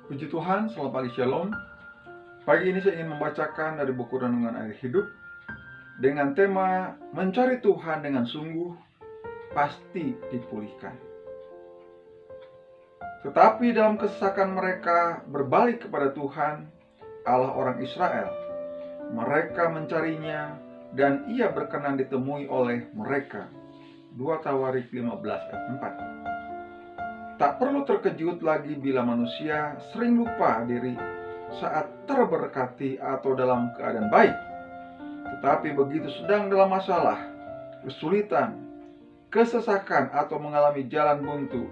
Puji Tuhan, selamat pagi, Shalom. Pagi ini saya ingin membacakan dari buku Renungan Air Hidup dengan tema Mencari Tuhan dengan sungguh pasti dipulihkan. Tetapi dalam kesesakan mereka berbalik kepada Tuhan, Allah orang Israel. Mereka mencarinya dan ia berkenan ditemui oleh mereka. 2 Tawarik 15 ayat 4. Tak perlu terkejut lagi bila manusia sering lupa diri saat terberkati atau dalam keadaan baik. Tetapi begitu sedang dalam masalah, kesulitan, kesesakan atau mengalami jalan buntu,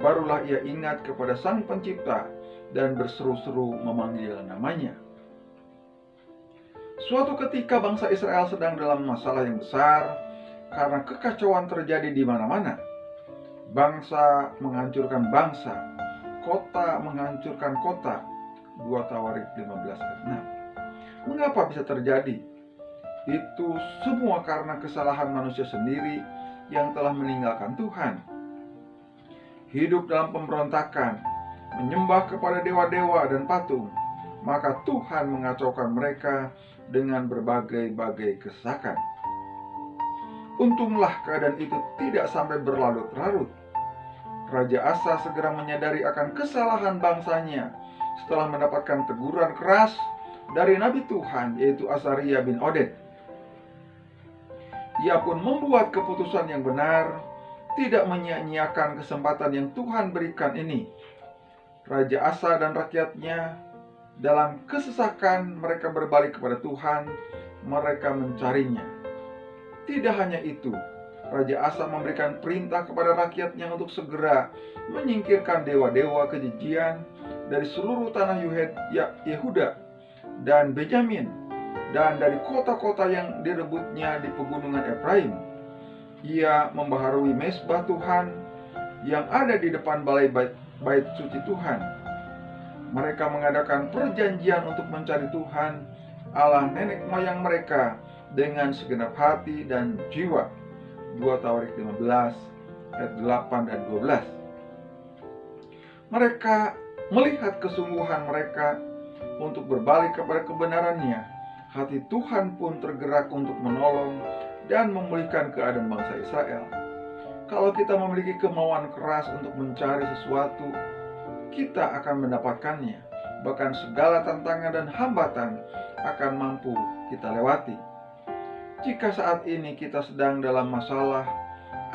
barulah ia ingat kepada Sang Pencipta dan berseru-seru memanggil namanya. Suatu ketika bangsa Israel sedang dalam masalah yang besar karena kekacauan terjadi di mana-mana. Bangsa menghancurkan bangsa, kota menghancurkan kota. 2 Tawarik 15 ayat 6. Mengapa bisa terjadi? Itu semua karena kesalahan manusia sendiri yang telah meninggalkan Tuhan. Hidup dalam pemberontakan, menyembah kepada dewa-dewa dan patung, maka Tuhan mengacaukan mereka dengan berbagai-bagai kesesakan. Untunglah keadaan itu tidak sampai berlarut-larut. Raja Asa segera menyadari akan kesalahan bangsanya setelah mendapatkan teguran keras dari Nabi Tuhan, yaitu Asaria bin Oded. Ia pun membuat keputusan yang benar, tidak menyia-nyiakan kesempatan yang Tuhan berikan ini. Raja Asa dan rakyatnya dalam kesesakan mereka berbalik kepada Tuhan, mereka mencarinya. Tidak hanya itu, Raja Asa memberikan perintah kepada rakyatnya untuk segera menyingkirkan dewa-dewa kejijian dari seluruh tanah Yehuda dan Benyamin dan dari kota-kota yang direbutnya di pegunungan Efraim. Ia membaharui mezbah Tuhan yang ada di depan balai bait suci Tuhan. Mereka mengadakan perjanjian untuk mencari Tuhan, Allah nenek moyang mereka, dengan segenap hati dan jiwa. 2 Tawarik 15 ayat 8 dan 12. Mereka melihat kesungguhan mereka untuk berbalik kepada kebenarannya. Hati Tuhan pun tergerak untuk menolong dan memulihkan keadaan bangsa Israel. Kalau kita memiliki kemauan keras untuk mencari sesuatu, kita akan mendapatkannya. Bahkan segala tantangan dan hambatan akan mampu kita lewati. Jika saat ini kita sedang dalam masalah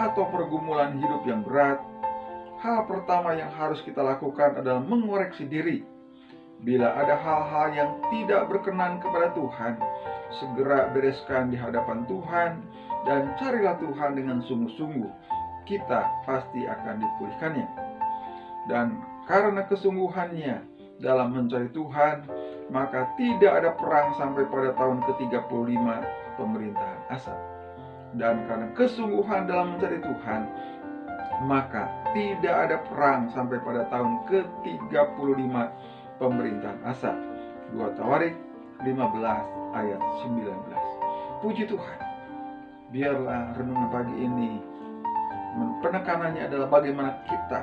atau pergumulan hidup yang berat, hal pertama yang harus kita lakukan adalah mengoreksi diri. Bila ada hal-hal yang tidak berkenan kepada Tuhan, segera bereskan di hadapan Tuhan dan carilah Tuhan dengan sungguh-sungguh. Kita pasti akan dipulihkannya. Dan karena kesungguhannya dalam mencari Tuhan, maka tidak ada perang sampai pada tahun ke-35 pemerintahan Asa. Dan karena kesungguhan dalam mencari Tuhan, maka tidak ada perang sampai pada tahun ke-35 pemerintahan Asa. 2 Tawarik 15 ayat 19. Puji Tuhan. Biarlah renungan pagi ini penekanannya adalah bagaimana kita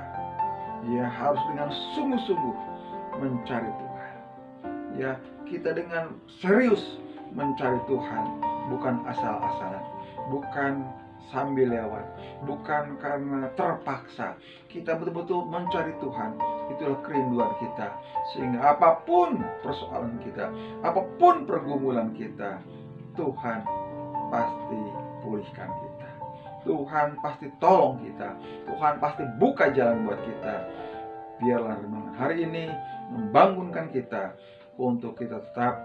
harus dengan sungguh-sungguh mencari Tuhan. Kita dengan serius mencari Tuhan, bukan asal-asalan, bukan sambil lewat, bukan karena terpaksa. Kita betul-betul mencari Tuhan. Itulah kerinduan kita. Sehingga apapun persoalan kita, apapun pergumulan kita, Tuhan pasti pulihkan kita. Tuhan pasti tolong kita. Tuhan pasti buka jalan buat kita. Biarlah renungan hari ini membangunkan kita untuk kita tetap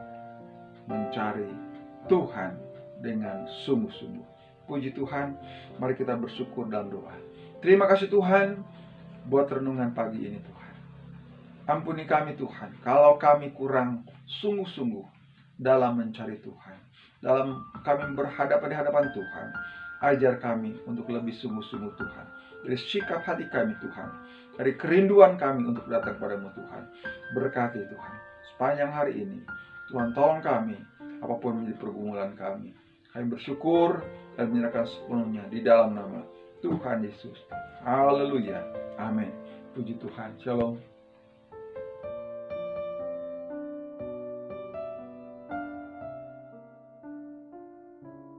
mencari Tuhan dengan sungguh-sungguh. Puji Tuhan, mari kita bersyukur dalam doa. Terima kasih Tuhan buat renungan pagi ini Tuhan. Ampuni kami Tuhan, kalau kami kurang sungguh-sungguh dalam mencari Tuhan, dalam kami berhadapan di hadapan Tuhan. Ajar kami untuk lebih sungguh-sungguh Tuhan. Dari sikap hati kami Tuhan, dari kerinduan kami untuk datang padamu Tuhan. Berkati Tuhan sepanjang hari ini. Tuhan tolong kami apapun menjadi pergumulan kami. Kami bersyukur dan menyerahkan sepenuhnya di dalam nama Tuhan Yesus. Haleluya. Amin. Puji Tuhan. Shalom.